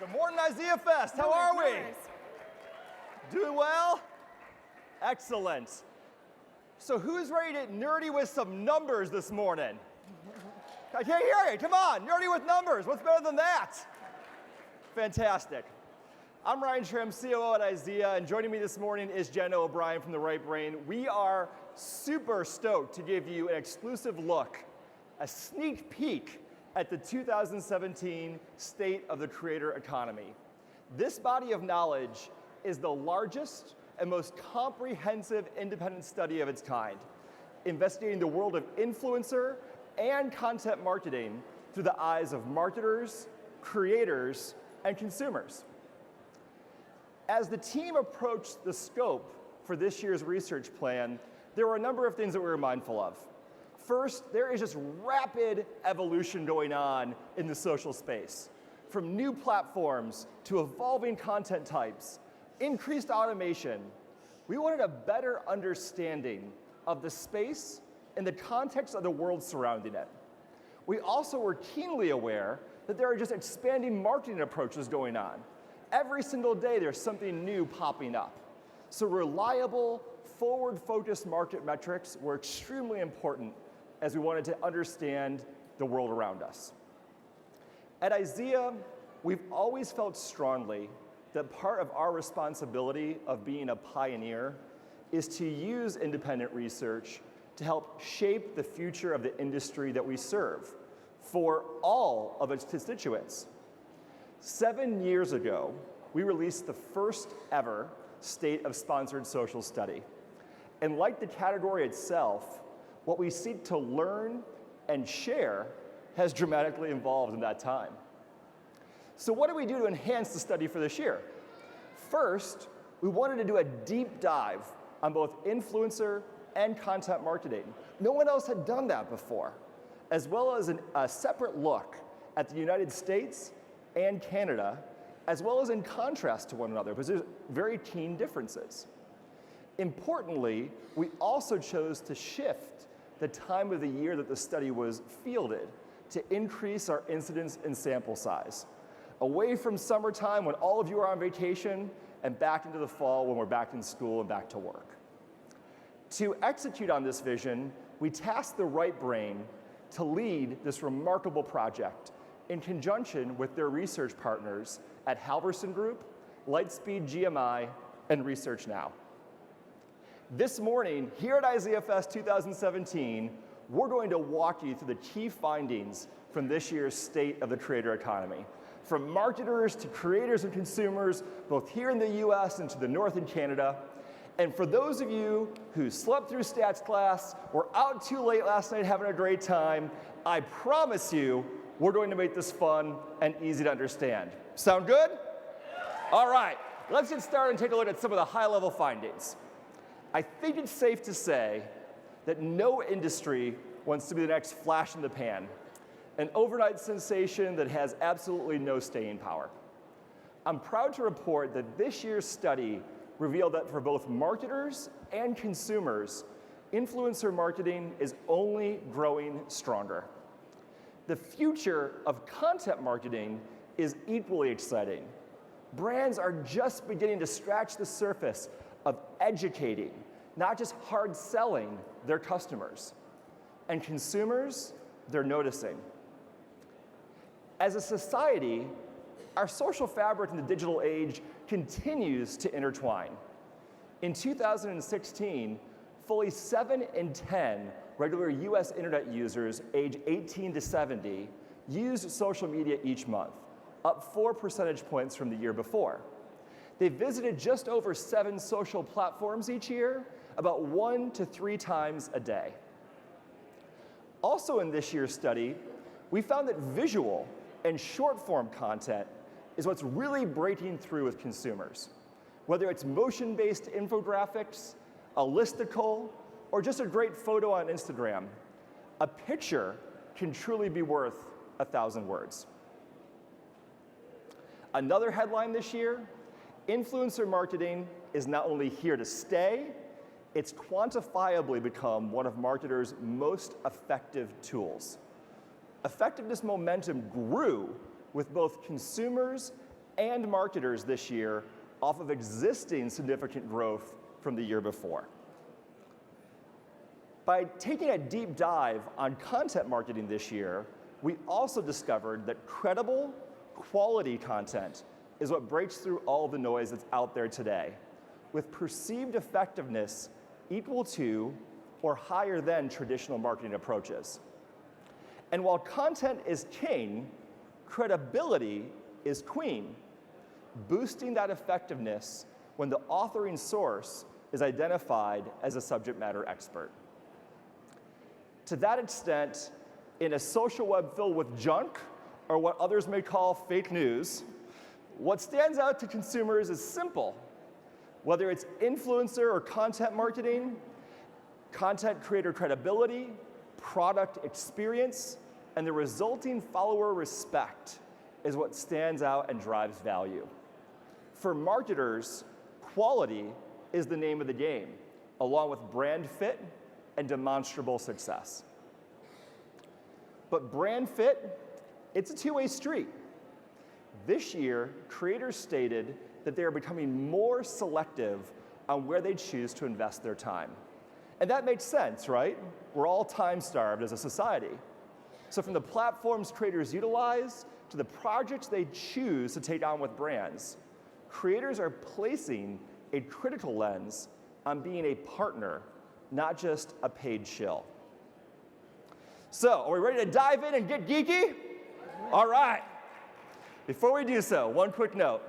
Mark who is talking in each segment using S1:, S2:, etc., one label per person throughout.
S1: Good morning, Isaiah Fest. How are we? Doing well? Excellent. So who's ready to get nerdy with some numbers this morning? I can't hear you. Come on, nerdy with numbers. What's better than that? Fantastic. I'm Ryan Trim, COO at IZEA, and joining me this morning is Jenna O'Brien from The Right Brain. We are super stoked to give you an exclusive look, a sneak peek at the 2017 State of the Creator Economy. This body of knowledge is the largest and most comprehensive independent study of its kind, investigating the world of influencer and content marketing through the eyes of marketers, creators, and consumers. As the team approached the scope for this year's research plan, there were a number of things that we were mindful of. First, there is just rapid evolution going on in the social space. From new platforms to evolving content types, increased automation, we wanted a better understanding of the space and the context of the world surrounding it. We also were keenly aware that there are just expanding marketing approaches going on. Every single day there's something new popping up. So reliable, forward-focused market metrics were extremely important as we wanted to understand the world around us. At IZEA, we've always felt strongly that part of our responsibility of being a pioneer is to use independent research to help shape the future of the industry that we serve for all of its constituents. 7 years ago, we released the first ever State of Sponsored Social study. And like the category itself, what we seek to learn and share has dramatically evolved in that time. So what did we do to enhance the study for this year? First, we wanted to do a deep dive on both influencer and content marketing. No one else had done that before, as well as a separate look at the United States and Canada, as well as in contrast to one another, because there's very keen differences. Importantly, we also chose to shift the time of the year that the study was fielded to increase our incidence and sample size, away from summertime when all of you are on vacation and back into the fall when we're back in school and back to work. To execute on this vision, we tasked The Right Brain to lead this remarkable project in conjunction with their research partners at Halverson Group, Lightspeed GMI, and Research Now. This morning, here at IZEA Fest 2017, we're going to walk you through the key findings from this year's State of the Creator Economy, from marketers to creators and consumers, both here in the US and to the north in Canada. And for those of you who slept through stats class, were out too late last night having a great time, I promise you, we're going to make this fun and easy to understand. Sound good? All right, let's get started and take a look at some of the high-level findings. I think it's safe to say that no industry wants to be the next flash in the pan, an overnight sensation that has absolutely no staying power. I'm proud to report that this year's study revealed that for both marketers and consumers, influencer marketing is only growing stronger. The future of content marketing is equally exciting. Brands are just beginning to scratch the surface of educating, not just hard selling their customers. And consumers, they're noticing. As a society, our social fabric in the digital age continues to intertwine. In 2016, fully 7 in 10 regular US internet users age 18 to 70 used social media each month, up 4 percentage points from the year before. They visited just over 7 social platforms each year, about 1 to 3 times a day. Also in this year's study, we found that visual and short-form content is what's really breaking through with consumers. Whether it's motion-based infographics, a listicle, or just a great photo on Instagram, a picture can truly be worth 1,000 words. Another headline this year, influencer marketing is not only here to stay, it's quantifiably become one of marketers' most effective tools. Effectiveness momentum grew with both consumers and marketers this year off of existing significant growth from the year before. By taking a deep dive on content marketing this year, we also discovered that credible, quality content is what breaks through all the noise that's out there today, with perceived effectiveness equal to or higher than traditional marketing approaches. And while content is king, credibility is queen, boosting that effectiveness when the authoring source is identified as a subject matter expert. To that extent, in a social web filled with junk, or what others may call fake news, what stands out to consumers is simple. Whether it's influencer or content marketing, content creator credibility, product experience, and the resulting follower respect is what stands out and drives value. For marketers, quality is the name of the game, along with brand fit and demonstrable success. But brand fit, it's a two-way street. This year, creators stated that they are becoming more selective on where they choose to invest their time. And that makes sense, right? We're all time-starved as a society. So from the platforms creators utilize to the projects they choose to take on with brands, creators are placing a critical lens on being a partner, not just a paid shill. So, are we ready to dive in and get geeky? All right. Before we do so, one quick note.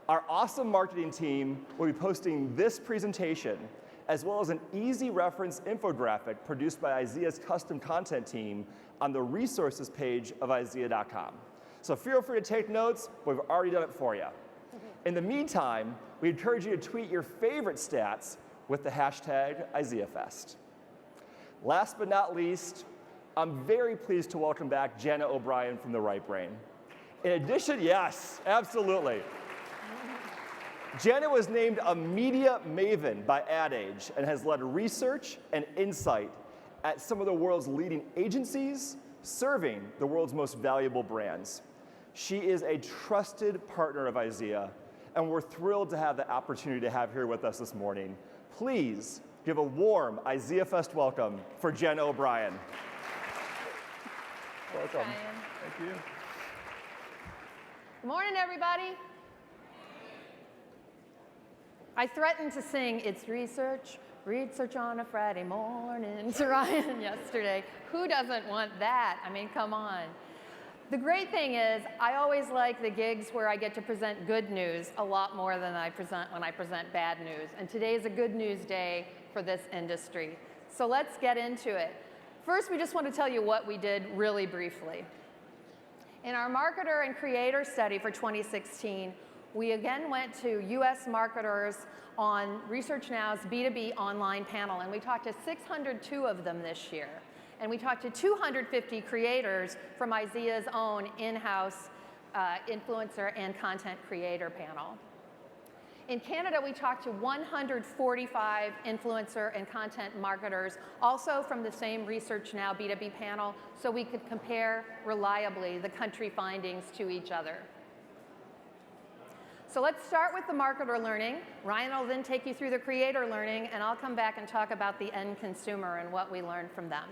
S1: Our awesome marketing team will be posting this presentation, as well as an easy reference infographic produced by IZEA's custom content team on the resources page of IZEA.com. So feel free to take notes, we've already done it for you. In the meantime, we encourage you to tweet your favorite stats with the hashtag IZEAFest. Last but not least, I'm very pleased to welcome back Jenna O'Brien from The Right Brain. In addition, yes, absolutely. Jenna was named a media maven by Ad Age and has led research and insight at some of the world's leading agencies, serving the world's most valuable brands. She is a trusted partner of IZEA, and we're thrilled to have the opportunity to have her with us this morning. Please give a warm IZEAFest welcome for Jenna O'Brien. Welcome.
S2: Brian.
S1: Thank you.
S2: Good morning, everybody. I threatened to sing It's Research on a Friday morning to Ryan yesterday. Who doesn't want that? I mean, come on. The great thing is, I always like the gigs where I get to present good news a lot more than I present when I present bad news. And today is a good news day for this industry. So let's get into it. First, we just want to tell you what we did really briefly. In our marketer and creator study for 2016, we again went to US marketers on Research Now's B2B online panel, and we talked to 602 of them this year. And we talked to 250 creators from IZEA's own in-house influencer and content creator panel. In Canada, we talked to 145 influencer and content marketers, also from the same Research Now B2B panel, so we could compare reliably the country findings to each other. So let's start with the marketer learning. Ryan will then take you through the creator learning, and I'll come back and talk about the end consumer and what we learned from them.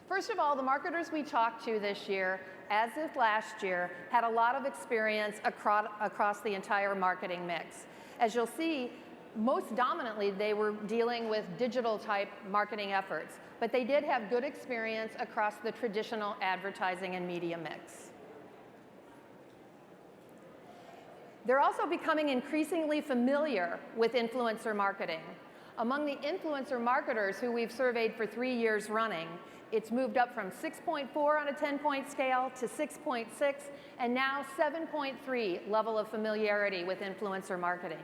S2: First of all, the marketers we talked to this year, as if last year, had a lot of experience across the entire marketing mix. As you'll see, most dominantly, they were dealing with digital type marketing efforts, but they did have good experience across the traditional advertising and media mix. They're also becoming increasingly familiar with influencer marketing. Among the influencer marketers who we've surveyed for 3 years running, it's moved up from 6.4 on a 10-point scale to 6.6, and now 7.3 level of familiarity with influencer marketing.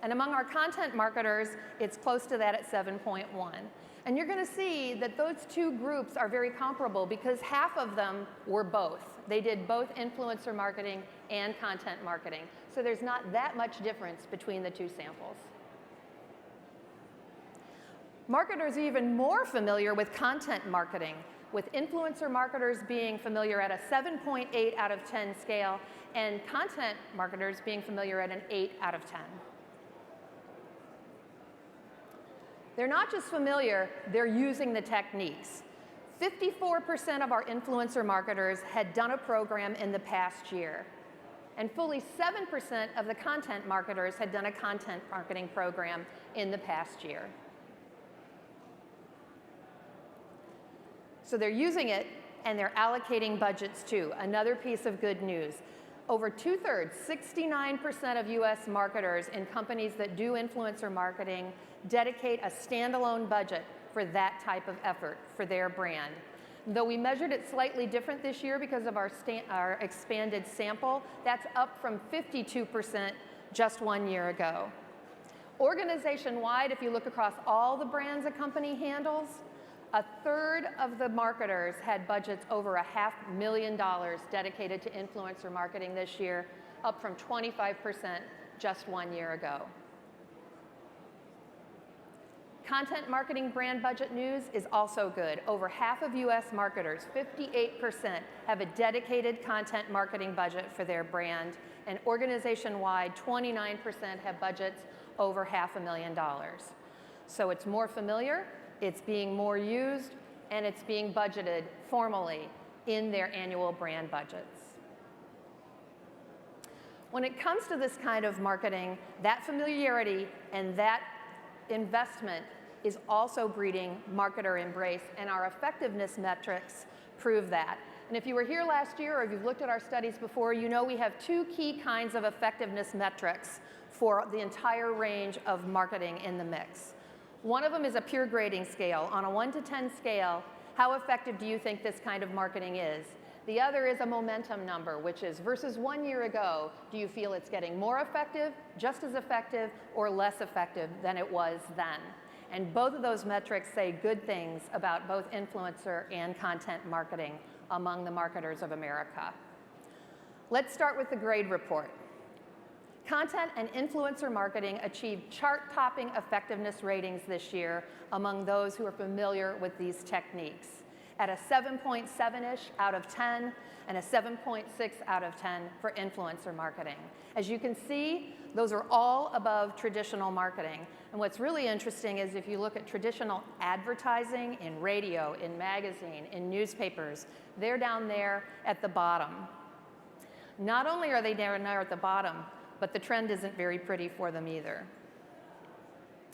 S2: And among our content marketers, it's close to that at 7.1. And you're going to see that those two groups are very comparable because half of them were both. They did both influencer marketing and content marketing. So there's not that much difference between the two samples. Marketers are even more familiar with content marketing. with influencer marketers being familiar at a 7.8 out of 10 scale, and content marketers being familiar at an 8 out of 10. They're not just familiar, they're using the techniques. 54% of our influencer marketers had done a program in the past year, and fully 7% of the content marketers had done a content marketing program in the past year. So they're using it, and they're allocating budgets too. Another piece of good news. Over 2/3, 69% of US marketers in companies that do influencer marketing dedicate a standalone budget for that type of effort for their brand. Though we measured it slightly different this year because of our expanded sample, that's up from 52% just 1 year ago. Organization-wide, if you look across all the brands a company handles, 1/3 of the marketers had budgets over $500,000 dedicated to influencer marketing this year, up from 25% just 1 year ago. Content marketing brand budget news is also good. Over half of US marketers, 58%, have a dedicated content marketing budget for their brand, and organization-wide, 29% have budgets over $500,000. So it's more familiar, it's being more used, and it's being budgeted formally in their annual brand budgets. When it comes to this kind of marketing, that familiarity and that investment is also breeding marketer embrace, and our effectiveness metrics prove that. And if you were here last year or if you've looked at our studies before, you know we have two key kinds of effectiveness metrics for the entire range of marketing in the mix. One of them is a peer grading scale. On a 1 to 10 scale, how effective do you think this kind of marketing is? The other is a momentum number, which is versus 1 year ago, do you feel it's getting more effective, just as effective, or less effective than it was then? And both of those metrics say good things about both influencer and content marketing among the marketers of America. Let's start with the grade report. Content and influencer marketing achieved chart-topping effectiveness ratings this year among those who are familiar with these techniques, at a 7.7-ish out of 10 and a 7.6 out of 10 for influencer marketing. As you can see, those are all above traditional marketing. And what's really interesting is if you look at traditional advertising in radio, in magazine, in newspapers, they're down there at the bottom. Not only are they down there at the bottom, but the trend isn't very pretty for them either.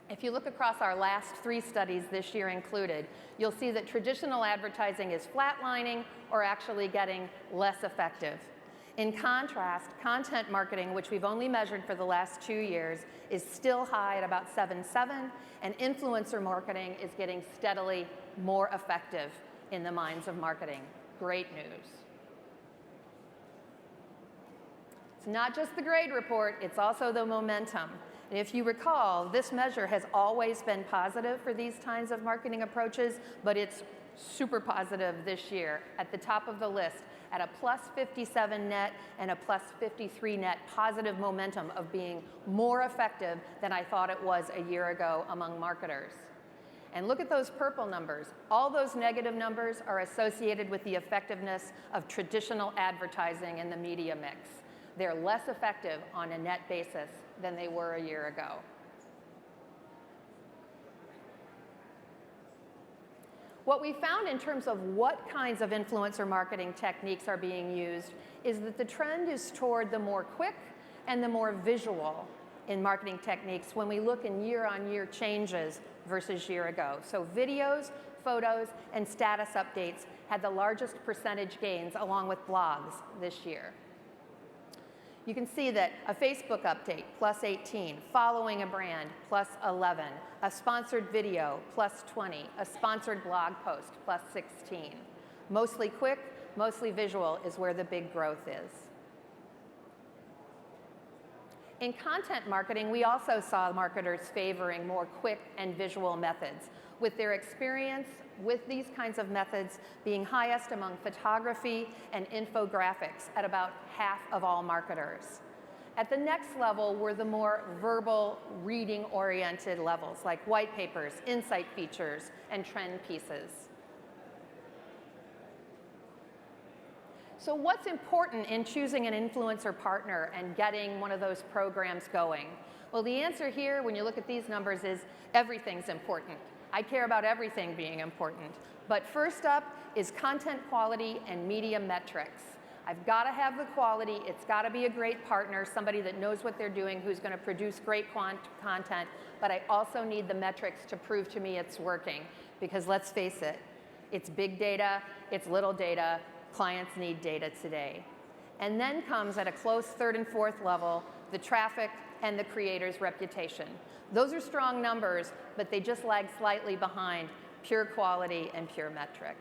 S2: If you look across our last 3 studies, this year included, you'll see that traditional advertising is flatlining or actually getting less effective. In contrast, content marketing, which we've only measured for the last 2 years, is still high at about 7.7, and influencer marketing is getting steadily more effective in the minds of marketing. Great news. It's not just the grade report, it's also the momentum. And if you recall, this measure has always been positive for these kinds of marketing approaches, but it's super positive this year, at the top of the list, at a plus 57 net and a plus 53 net positive momentum of being more effective than I thought it was a year ago among marketers. And look at those purple numbers. All those negative numbers are associated with the effectiveness of traditional advertising in the media mix. They're less effective on a net basis than they were a year ago. What we found in terms of what kinds of influencer marketing techniques are being used is that the trend is toward the more quick and the more visual in marketing techniques when we look in year-on-year changes versus year ago. So videos, photos, and status updates had the largest percentage gains along with blogs this year. You can see that a Facebook update, plus 18, following a brand, plus 11, a sponsored video, plus 20, a sponsored blog post, plus 16. Mostly quick, mostly visual is where the big growth is. In content marketing, we also saw marketers favoring more quick and visual methods, with their experience with these kinds of methods being highest among photography and infographics at about half of all marketers. At the next level were the more verbal, reading-oriented levels, like white papers, insight features, and trend pieces. So what's important in choosing an influencer partner and getting one of those programs going? Well, the answer here, when you look at these numbers, is everything's important. I care about everything being important. But first up is content quality and media metrics. I've got to have the quality. It's got to be a great partner, somebody that knows what they're doing, who's going to produce great content. But I also need the metrics to prove to me it's working. Because let's face it, it's big data, it's little data. Clients need data today. And then comes at a close third and fourth level, the traffic and the creator's reputation. Those are strong numbers, but they just lag slightly behind pure quality and pure metrics.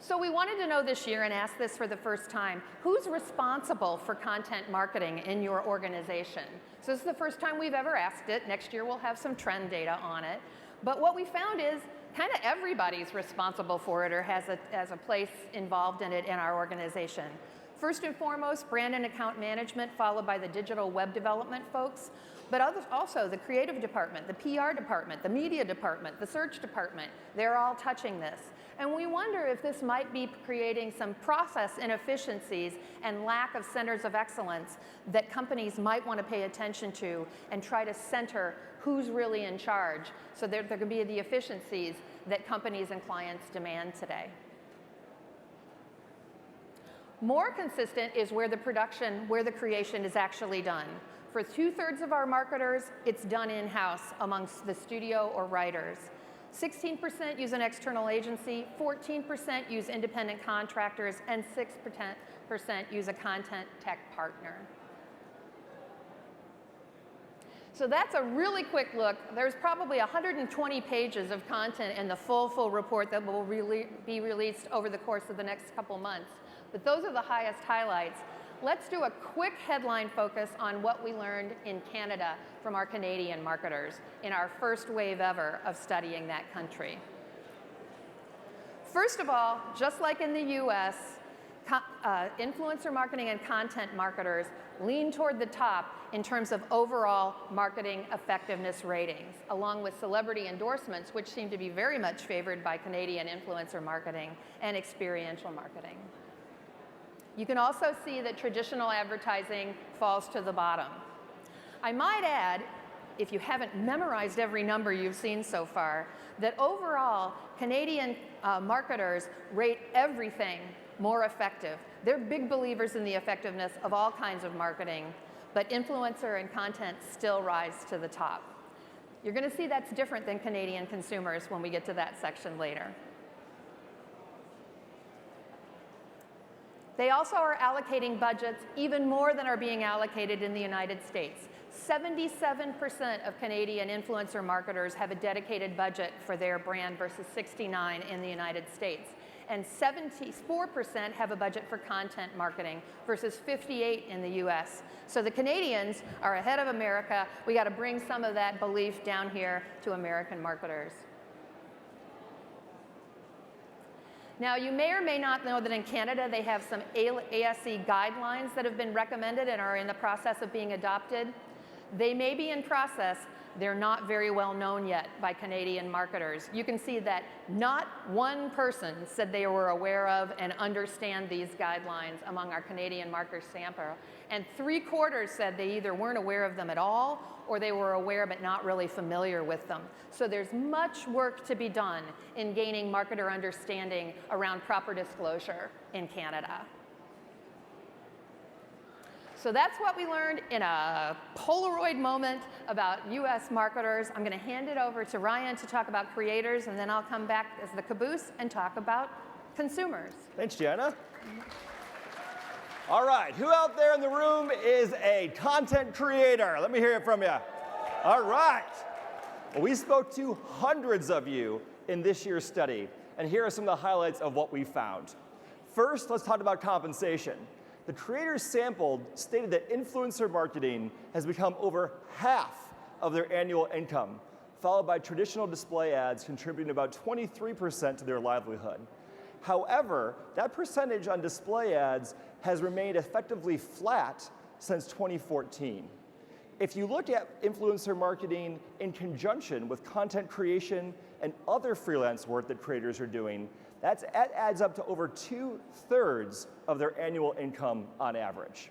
S2: So we wanted to know this year, and ask this for the first time, who's responsible for content marketing in your organization? So this is the first time we've ever asked it. Next year we'll have some trend data on it. But what we found is kind of everybody's responsible for it or has a place involved in it in our organization. First and foremost, brand and account management, followed by the digital web development folks, but also the creative department, the PR department, the media department, the search department. They're all touching this. And we wonder if this might be creating some process inefficiencies and lack of centers of excellence that companies might want to pay attention to and try to center who's really in charge, so there could be the efficiencies that companies and clients demand today. More consistent is where the production, where the creation is actually done. For 2/3 of our marketers, it's done in-house amongst the studio or writers. 16% use an external agency, 14% use independent contractors, and 6% use a content tech partner. So that's a really quick look. There's probably 120 pages of content in the full report that will be released over the course of the next couple months. But those are the highest highlights. Let's do a quick headline focus on what we learned in Canada from our Canadian marketers in our first wave ever of studying that country. First of all, just like in the US, influencer marketing and content marketers lean toward the top in terms of overall marketing effectiveness ratings, along with celebrity endorsements, which seem to be very much favored by Canadian influencer marketing and experiential marketing. You can also see that traditional advertising falls to the bottom. I might add, if you haven't memorized every number you've seen so far, that overall, Canadian marketers rate everything more effective. They're big believers in the effectiveness of all kinds of marketing, but influencer and content still rise to the top. You're going to see that's different than Canadian consumers when we get to that section later. They also are allocating budgets even more than are being allocated in the United States. 77% of Canadian influencer marketers have a dedicated budget for their brand versus 69% in the United States. And 74% have a budget for content marketing versus 58% in the US. So the Canadians are ahead of America. We got to bring some of that belief down here to American marketers. Now, you may or may not know that in Canada they have some ASE guidelines that have been recommended and are in the process of being adopted. They may be in process. They're not very well known yet by Canadian marketers. You can see that not one person said they were aware of and understand these guidelines among our Canadian marketer sample, and 3/4 said they either weren't aware of them at all or they were aware but not really familiar with them. So there's much work to be done in gaining marketer understanding around proper disclosure in Canada. So that's what we learned in a Polaroid moment about US marketers. I'm going to hand it over to Ryan to talk about creators, and then I'll come back as the caboose and talk about consumers.
S1: Thanks, Gianna. All right, who out there in the room is a content creator? Let me hear it from you. All right. Well, we spoke to hundreds of you in this year's study, and here are some of the highlights of what we found. First, let's talk about compensation. The creators sampled stated that influencer marketing has become over half of their annual income, followed by traditional display ads contributing about 23% to their livelihood. However, that percentage on display ads has remained effectively flat since 2014. If you look at influencer marketing in conjunction with content creation and other freelance work that creators are doing, That adds up to over 2/3 of their annual income on average.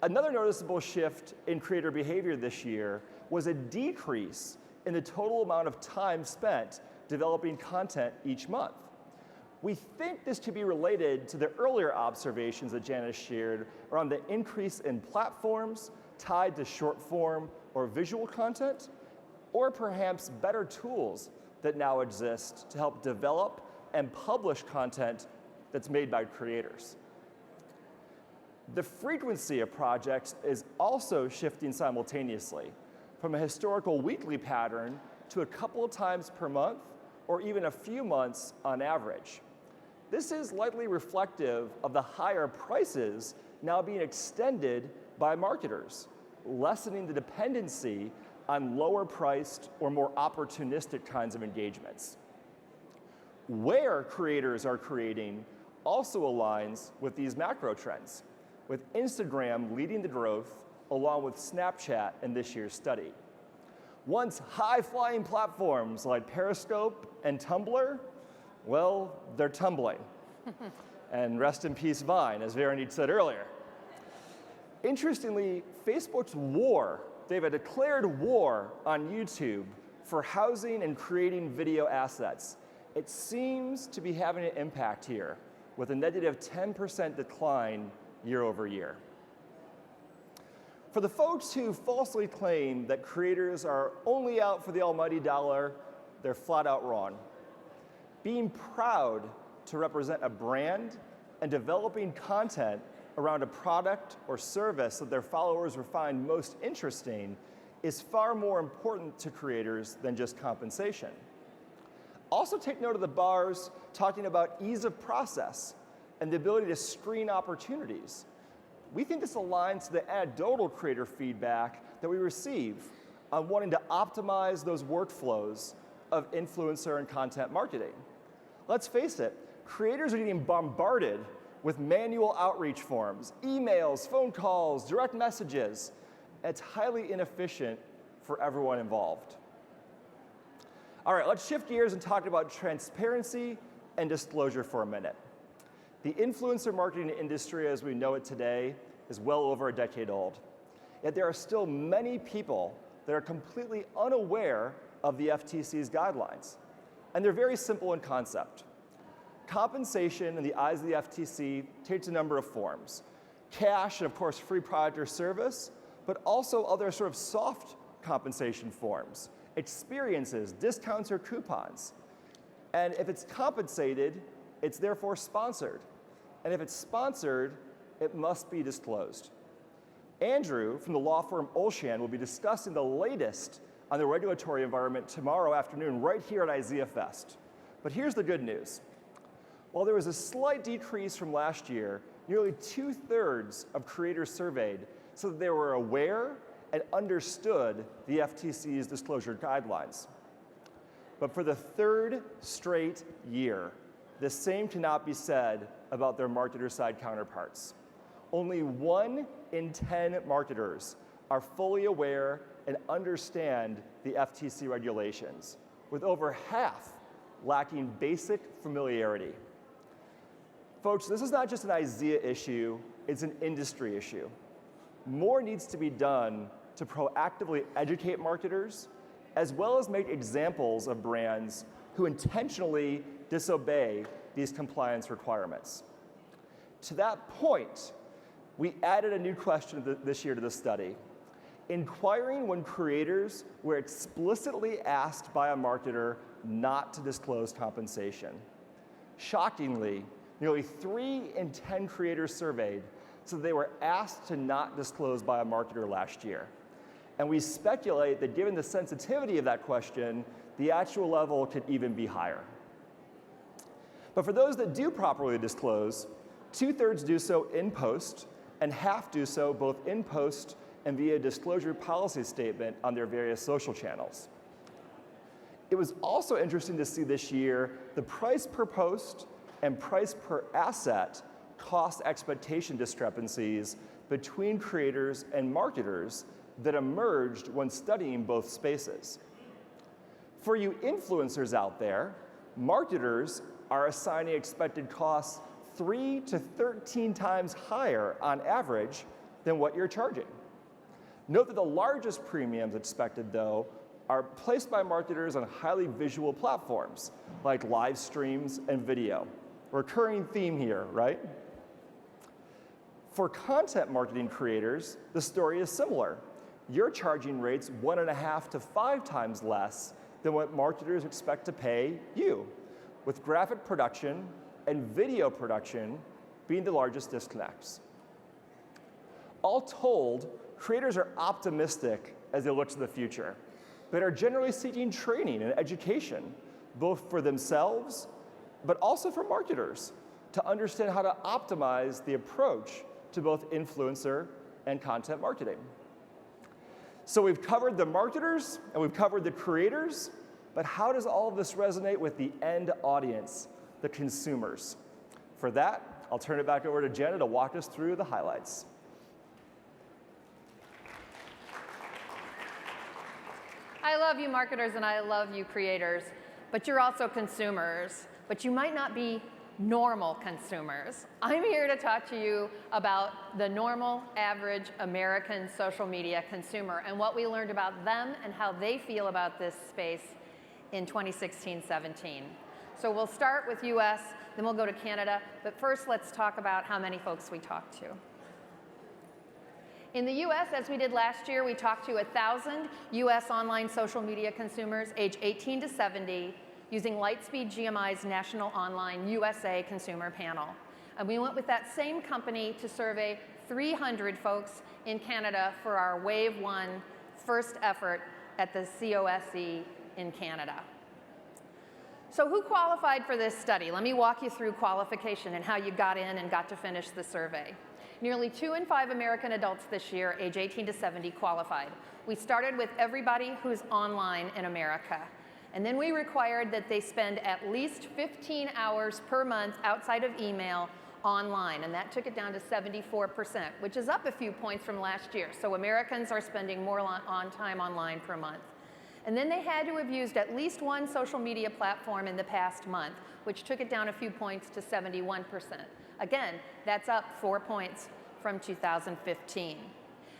S1: Another noticeable shift in creator behavior this year was a decrease in the total amount of time spent developing content each month. We think this to be related to the earlier observations that Janice shared around the increase in platforms tied to short form or visual content, or perhaps better tools that now exist to help develop and publish content that's made by creators. The frequency of projects is also shifting simultaneously from a historical weekly pattern to a couple of times per month or even a few months on average. This is likely reflective of the higher prices now being extended by marketers, lessening the dependency on lower priced or more opportunistic kinds of engagements. Where creators are creating also aligns with these macro trends, with Instagram leading the growth along with Snapchat in this year's study. Once high-flying platforms like Periscope and Tumblr, well, they're tumbling. And rest in peace Vine, as Veronique said earlier. Interestingly, Facebook's war, they have a declared war on YouTube for housing and creating video assets. It seems to be having an impact here, with a negative 10% decline year over year. For the folks who falsely claim that creators are only out for the almighty dollar, they're flat out wrong. Being proud to represent a brand and developing content around a product or service that their followers will find most interesting is far more important to creators than just compensation. Also take note of the bars talking about ease of process and the ability to screen opportunities. We think this aligns to the anecdotal creator feedback that we receive on wanting to optimize those workflows of influencer and content marketing. Let's face it, creators are getting bombarded with manual outreach forms, emails, phone calls, direct messages. It's highly inefficient for everyone involved. All right, let's shift gears and talk about transparency and disclosure for a minute. The influencer marketing industry as we know it today is well over a decade old. Yet there are still many people that are completely unaware of the FTC's guidelines. And they're very simple in concept. Compensation in the eyes of the FTC takes a number of forms. Cash and of course free product or service, but also other sort of soft compensation forms, experiences, discounts or coupons. And if it's compensated, it's therefore sponsored. And if it's sponsored, it must be disclosed. Andrew from the law firm Olshan will be discussing the latest on the regulatory environment tomorrow afternoon right here at IZEA Fest. But here's the good news. While there was a slight decrease from last year, nearly 2/3 of creators surveyed said that they were aware and understood the FTC's disclosure guidelines. But for the third straight year, the same cannot be said about their marketer side counterparts. Only 1 in 10 marketers are fully aware and understand the FTC regulations, with over half lacking basic familiarity. Folks, this is not just an IZEA issue, it's an industry issue. More needs to be done to proactively educate marketers, as well as make examples of brands who intentionally disobey these compliance requirements. To that point, we added a new question this year to the study, inquiring when creators were explicitly asked by a marketer not to disclose compensation. Shockingly, nearly 3 in 10 creators surveyed said they were asked to not disclose by a marketer last year. And we speculate that given the sensitivity of that question, the actual level could even be higher. But for those that do properly disclose, 2/3 do so in post, and half do so both in post and via disclosure policy statement on their various social channels. It was also interesting to see this year the price per post and price per asset cost expectation discrepancies between creators and marketers that emerged when studying both spaces. For you influencers out there, marketers are assigning expected costs 3 to 13 times higher on average than what you're charging. Note that the largest premiums expected, though, are placed by marketers on highly visual platforms like live streams and video. Recurring theme here, right? For content marketing creators, the story is similar. You're charging rates 1.5 to 5 times less than what marketers expect to pay you, with graphic production and video production being the largest disconnects. All told, creators are optimistic as they look to the future, but are generally seeking training and education, both for themselves, but also for marketers, to understand how to optimize the approach to both influencer and content marketing. So we've covered the marketers and we've covered the creators, but how does all of this resonate with the end audience, the consumers? For that, I'll turn it back over to Jenna to walk us through the highlights.
S2: I love you marketers and I love you creators, but you're also consumers, but you might not be normal consumers. I'm here to talk to you about the normal, average American social media consumer and what we learned about them and how they feel about this space in 2016-17. So we'll start with US, then we'll go to Canada, but first let's talk about how many folks we talked to. In the US, as we did last year, we talked to 1,000 US online social media consumers age 18 to 70 using Lightspeed GMI's National Online USA Consumer Panel. And we went with that same company to survey 300 folks in Canada for our Wave 1 first effort at the COSE in Canada. So who qualified for this study? Let me walk you through qualification and how you got in and got to finish the survey. Nearly 2 in 5 American adults this year, age 18 to 70, qualified. We started with everybody who's online in America. And then we required that they spend at least 15 hours per month outside of email online, and that took it down to 74%, which is up a few points from last year. So Americans are spending more on time online per month. And then they had to have used at least one social media platform in the past month, which took it down a few points to 71%. Again, that's up 4 points from 2015.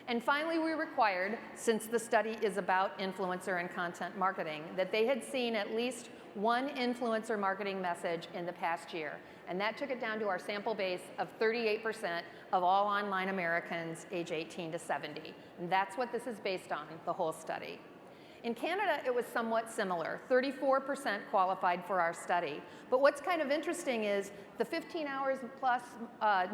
S2: And finally, we required, since the study is about influencer and content marketing, that they had seen at least one influencer marketing message in the past year. And that took it down to our sample base of 38% of all online Americans age 18 to 70. And that's what this is based on, the whole study. In Canada, it was somewhat similar. 34% qualified for our study. But what's kind of interesting is the 15 hours plus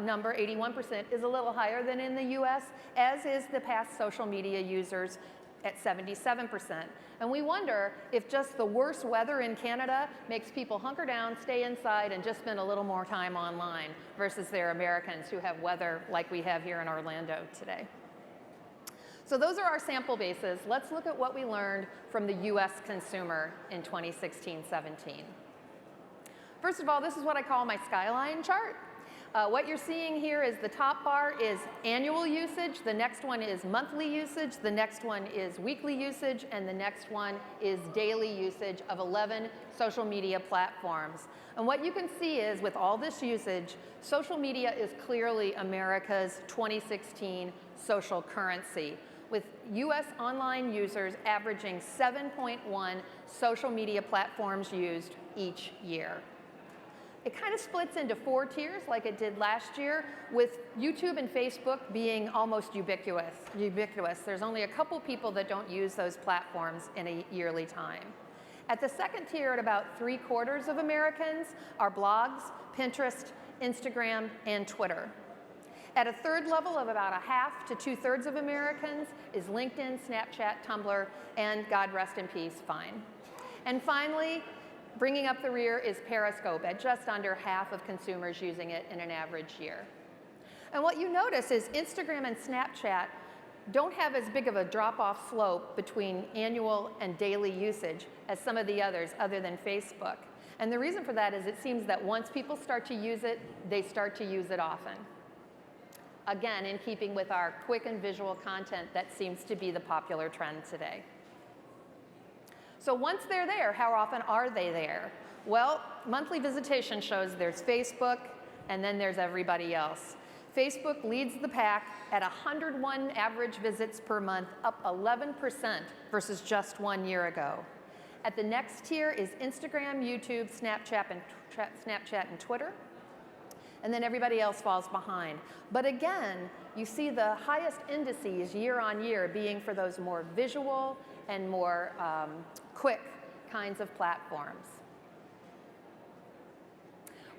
S2: number, 81%, is a little higher than in the US, as is the past social media users at 77%. And we wonder if just the worse weather in Canada makes people hunker down, stay inside, and just spend a little more time online versus their Americans who have weather like we have here in Orlando today. So those are our sample bases. Let's look at what we learned from the US consumer in 2016-17. First of all, this is what I call my skyline chart. What you're seeing here is the top bar is annual usage, the next one is monthly usage, the next one is weekly usage, and the next one is daily usage of 11 social media platforms. And what you can see is with all this usage, social media is clearly America's 2016 social currency, with US online users averaging 7.1 social media platforms used each year. It kind of splits into 4 tiers like it did last year, with YouTube and Facebook being almost ubiquitous. There's only a couple people that don't use those platforms in a yearly time. At the second tier, at about 3/4 of Americans, are blogs, Pinterest, Instagram, and Twitter. At a third level of about 1/2 to 2/3 of Americans is LinkedIn, Snapchat, Tumblr, and God rest in peace, Vine. And finally, bringing up the rear is Periscope at just under 1/2 of consumers using it in an average year. And what you notice is Instagram and Snapchat don't have as big of a drop-off slope between annual and daily usage as some of the others other than Facebook. And the reason for that is it seems that once people start to use it, they start to use it often. Again, in keeping with our quick and visual content that seems to be the popular trend today. So once they're there, how often are they there? Well, monthly visitation shows there's Facebook, and then there's everybody else. Facebook leads the pack at 101 average visits per month, up 11% versus just 1 year ago. At the next tier is Instagram, YouTube, Snapchat, and Twitter. And then everybody else falls behind. But again, you see the highest indices year on year being for those more visual and more quick kinds of platforms.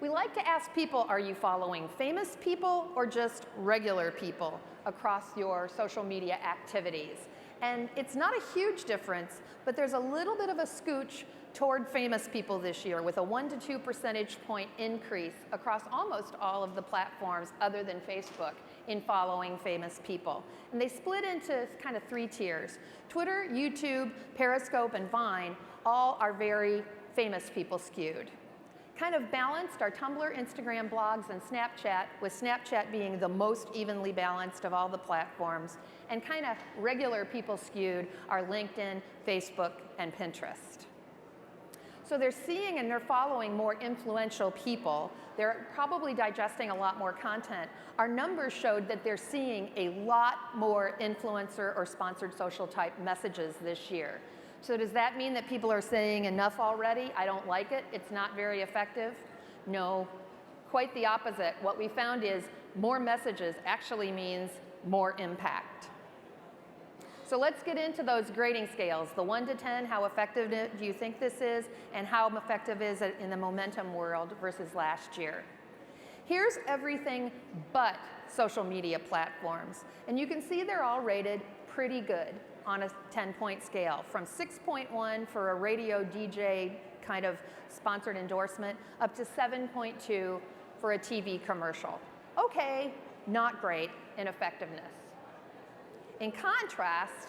S2: We like to ask people, are you following famous people or just regular people across your social media activities? And it's not a huge difference, but there's a little bit of a scooch toward famous people this year with a 1 to 2 percentage point increase across almost all of the platforms other than Facebook in following famous people. And they split into kind of 3 tiers. Twitter, YouTube, Periscope, and Vine all are very famous people skewed. Kind of balanced are Tumblr, Instagram, blogs, and Snapchat, with Snapchat being the most evenly balanced of all the platforms. And kind of regular people skewed are LinkedIn, Facebook, and Pinterest. So they're seeing and they're following more influential people. They're probably digesting a lot more content. Our numbers showed that they're seeing a lot more influencer or sponsored social type messages this year. So does that mean that people are saying enough already? I don't like it. It's not very effective? No, quite the opposite. What we found is more messages actually means more impact. So let's get into those grading scales. The 1 to 10, how effective do you think this is? And how effective is it in the momentum world versus last year? Here's everything but social media platforms. And you can see they're all rated pretty good on a 10-point scale, from 6.1 for a radio DJ kind of sponsored endorsement up to 7.2 for a TV commercial. Okay, not great in effectiveness. In contrast,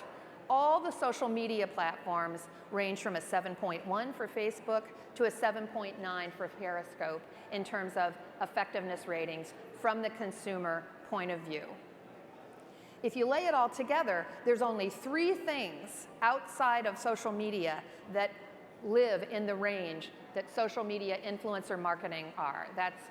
S2: all the social media platforms range from a 7.1 for Facebook to a 7.9 for Periscope in terms of effectiveness ratings from the consumer point of view. If you lay it all together, there's only 3 things outside of social media that live in the range that social media influencer marketing are. That's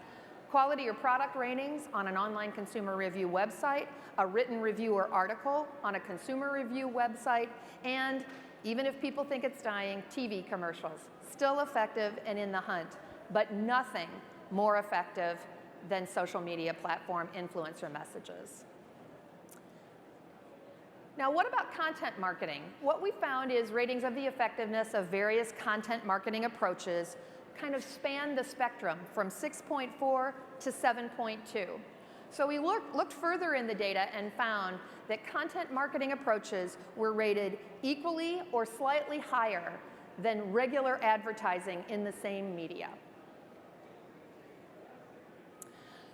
S2: quality or product ratings on an online consumer review website, a written review or article on a consumer review website, and even if people think it's dying, TV commercials. Still effective and in the hunt, but nothing more effective than social media platform influencer messages. Now, what about content marketing? What we found is ratings of the effectiveness of various content marketing approaches kind of span the spectrum from 6.4 to 7.2. So we looked further in the data and found that content marketing approaches were rated equally or slightly higher than regular advertising in the same media.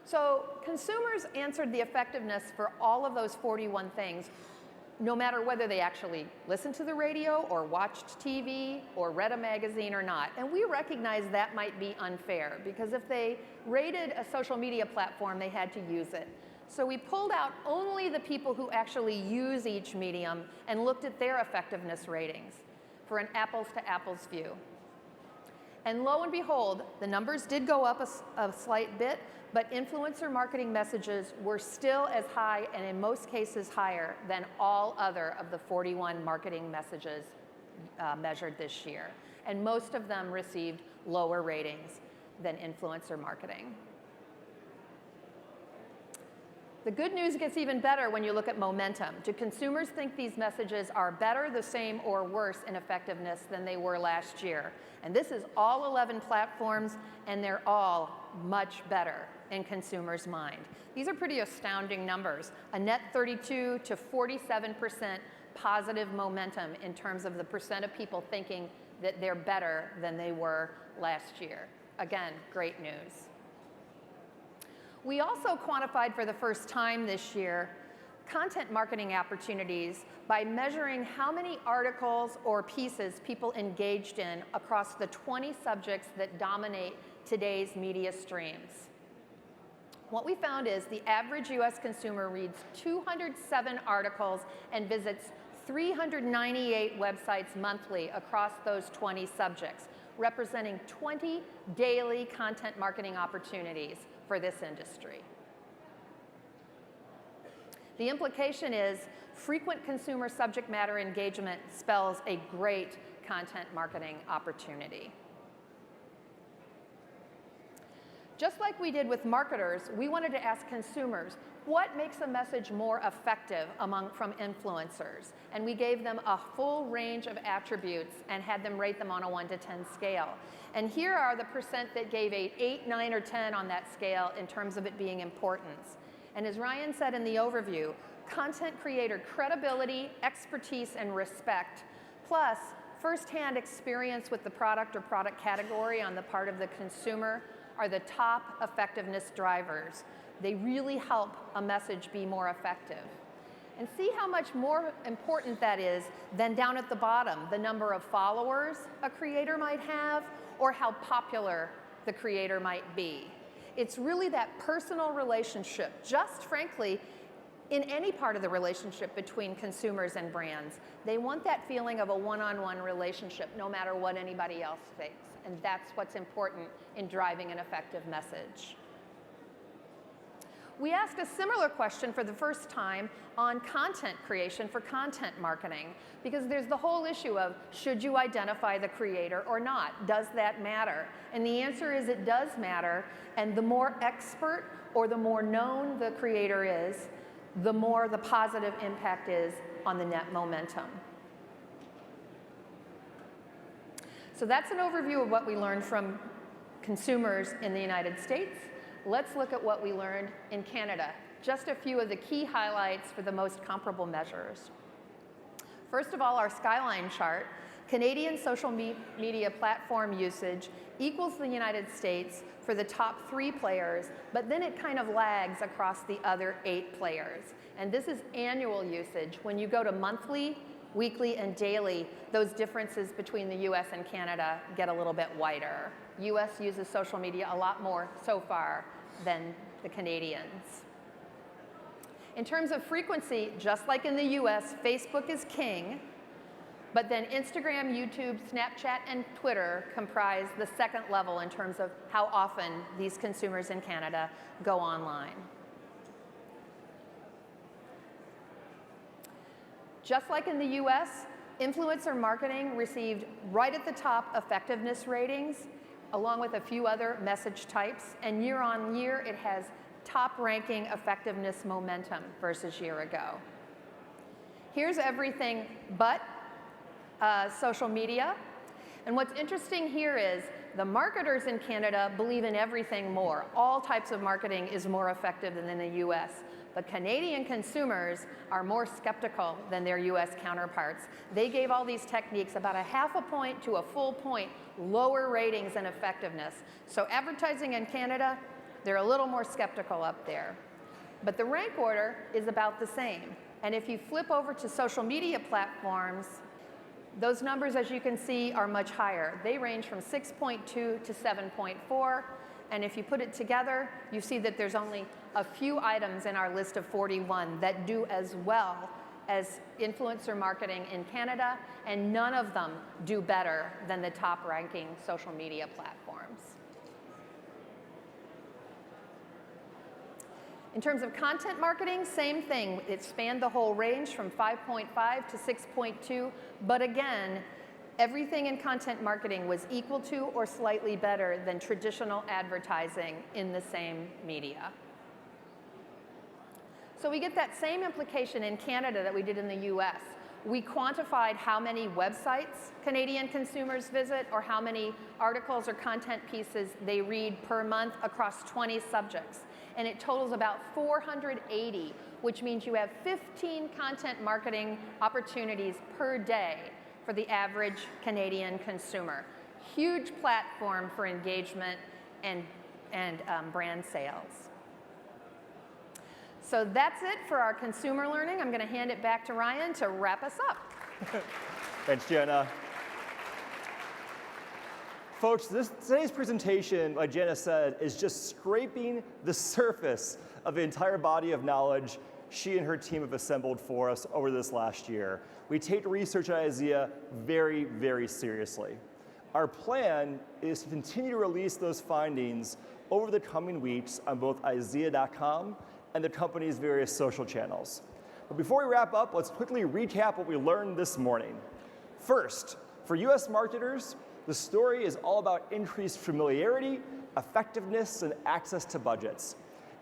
S2: So consumers answered the effectiveness for all of those 41 things, no matter whether they actually listened to the radio or watched TV or read a magazine or not. And we recognize that might be unfair, because if they rated a social media platform, they had to use it. So we pulled out only the people who actually use each medium and looked at their effectiveness ratings for an apples to apples view. And lo and behold, the numbers did go up a slight bit, but influencer marketing messages were still as high, and in most cases higher, than all other of the 41 marketing messages measured this year. And most of them received lower ratings than influencer marketing. The good news gets even better when you look at momentum. Do consumers think these messages are better, the same, or worse in effectiveness than they were last year? And this is all 11 platforms, and they're all much better in consumers' mind. These are pretty astounding numbers. A net 32 to 47% positive momentum in terms of the percent of people thinking that they're better than they were last year. Again, great news. We also quantified for the first time this year content marketing opportunities by measuring how many articles or pieces people engaged in across the 20 subjects that dominate today's media streams. What we found is the average US consumer reads 207 articles and visits 398 websites monthly across those 20 subjects, representing 20 daily content marketing opportunities for this industry. The implication is frequent consumer subject matter engagement spells a great content marketing opportunity. Just like we did with marketers, we wanted to ask consumers, what makes a message more effective from influencers? And we gave them a full range of attributes and had them rate them on a 1 to 10 scale. And here are the percent that gave 8, 9, or 10 on that scale in terms of it being importance. And as Ryan said in the overview, content creator credibility, expertise, and respect, plus firsthand experience with the product or product category on the part of the consumer are the top effectiveness drivers. They really help a message be more effective. And see how much more important that is than down at the bottom, the number of followers a creator might have or how popular the creator might be. It's really that personal relationship, just frankly, in any part of the relationship between consumers and brands. They want that feeling of a one-on-one relationship no matter what anybody else thinks. And that's what's important in driving an effective message. We asked a similar question for the first time on content creation for content marketing, because there's the whole issue of should you identify the creator or not? Does that matter? And the answer is it does matter, and the more expert or the more known the creator is, the more the positive impact is on the net momentum. So that's an overview of what we learned from consumers in the United States. Let's look at what we learned in Canada. Just a few of the key highlights for the most comparable measures. First of all, our Skyline chart, Canadian social media platform usage equals the United States for the top 3 players, but then it kind of lags across the other 8 players. And this is annual usage. When you go to monthly, weekly, and daily, those differences between the US and Canada get a little bit wider. US uses social media a lot more so far than the Canadians. In terms of frequency, just like in the US, Facebook is king, but then Instagram, YouTube, Snapchat, and Twitter comprise the second level in terms of how often these consumers in Canada go online. Just like in the US, influencer marketing received right at the top effectiveness ratings, along with a few other message types, and year on year it has top ranking effectiveness momentum versus year ago. Here's everything but social media. And what's interesting here is the marketers in Canada believe in everything more. All types of marketing is more effective than in the US. But Canadian consumers are more skeptical than their US counterparts. They gave all these techniques about a half a point to a full point lower ratings and effectiveness. So advertising in Canada, they're a little more skeptical up there. But the rank order is about the same. And if you flip over to social media platforms, those numbers, as you can see, are much higher. They range from 6.2 to 7.4. And if you put it together, you see that there's only a few items in our list of 41 that do as well as influencer marketing in Canada, and none of them do better than the top-ranking social media platforms. In terms of content marketing, same thing. It spanned the whole range from 5.5 to 6.2, but again, everything in content marketing was equal to or slightly better than traditional advertising in the same media. So we get that same implication in Canada that we did in the US. We quantified how many websites Canadian consumers visit or how many articles or content pieces they read per month across 20 subjects. And it totals about 480, which means you have 15 content marketing opportunities per day for the average Canadian consumer. Huge platform for engagement and brand sales. So that's it for our consumer learning. I'm going to hand it back to Ryan to wrap us up.
S1: Thanks, Jenna. Folks, today's presentation, like Jenna said, is just scraping the surface of the entire body of knowledge she and her team have assembled for us over this last year. We take research at IZEA very, very seriously. Our plan is to continue to release those findings over the coming weeks on both IZEA.com and the company's various social channels. But before we wrap up, let's quickly recap what we learned this morning. First, for US marketers, the story is all about increased familiarity, effectiveness, and access to budgets.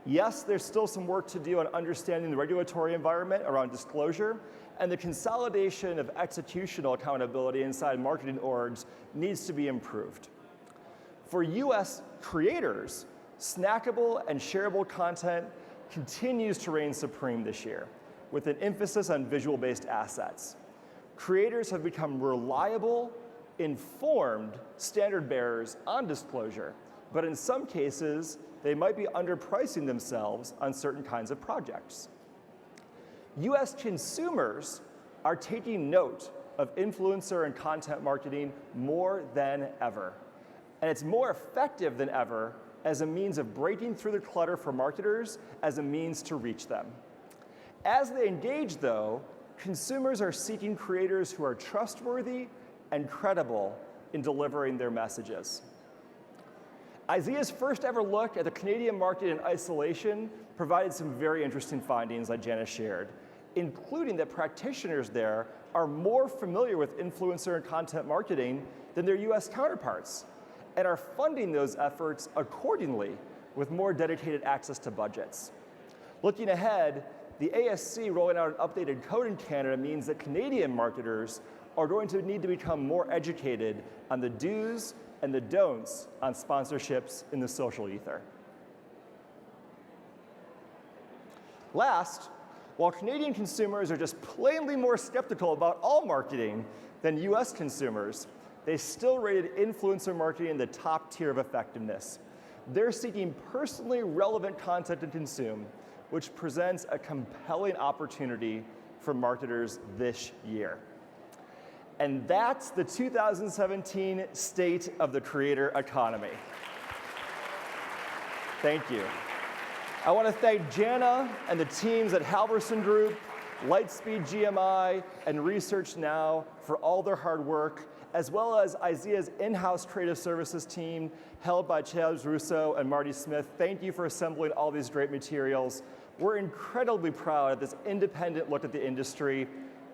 S1: Yes, there's still some work to do on understanding the regulatory environment around disclosure, and the consolidation of executional accountability inside marketing orgs needs to be improved. For US creators, snackable and shareable content continues to reign supreme this year, with an emphasis on visual-based assets. Creators have become reliable, informed standard bearers on disclosure, but in some cases, they might be underpricing themselves on certain kinds of projects. US consumers are taking note of influencer and content marketing more than ever. And it's more effective than ever as a means of breaking through the clutter for marketers as a means to reach them. As they engage, though, consumers are seeking creators who are trustworthy and credible in delivering their messages. IZEA's first ever look at the Canadian market in isolation provided some very interesting findings that Jana shared, including that practitioners there are more familiar with influencer and content marketing than their US counterparts, and are funding those efforts accordingly with more dedicated access to budgets. Looking ahead, the ASC rolling out an updated code in Canada means that Canadian marketers are going to need to become more educated on the do's and the don'ts on sponsorships in the social ether. Last, while Canadian consumers are just plainly more skeptical about all marketing than US consumers, they still rated influencer marketing in the top tier of effectiveness. They're seeking personally relevant content to consume, which presents a compelling opportunity for marketers this year. And that's the 2017 State of the Creator Economy. Thank you. I want to thank Jana and the teams at Halverson Group, Lightspeed GMI, and ResearchNow for all their hard work, as well as IZEA's in-house creative services team, held by Chaz Russo and Marty Smith. Thank you for assembling all these great materials. We're incredibly proud of this independent look at the industry,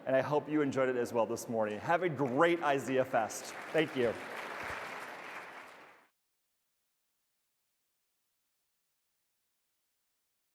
S1: and I hope you enjoyed it as well this morning. Have a great IZEA Fest. Thank you.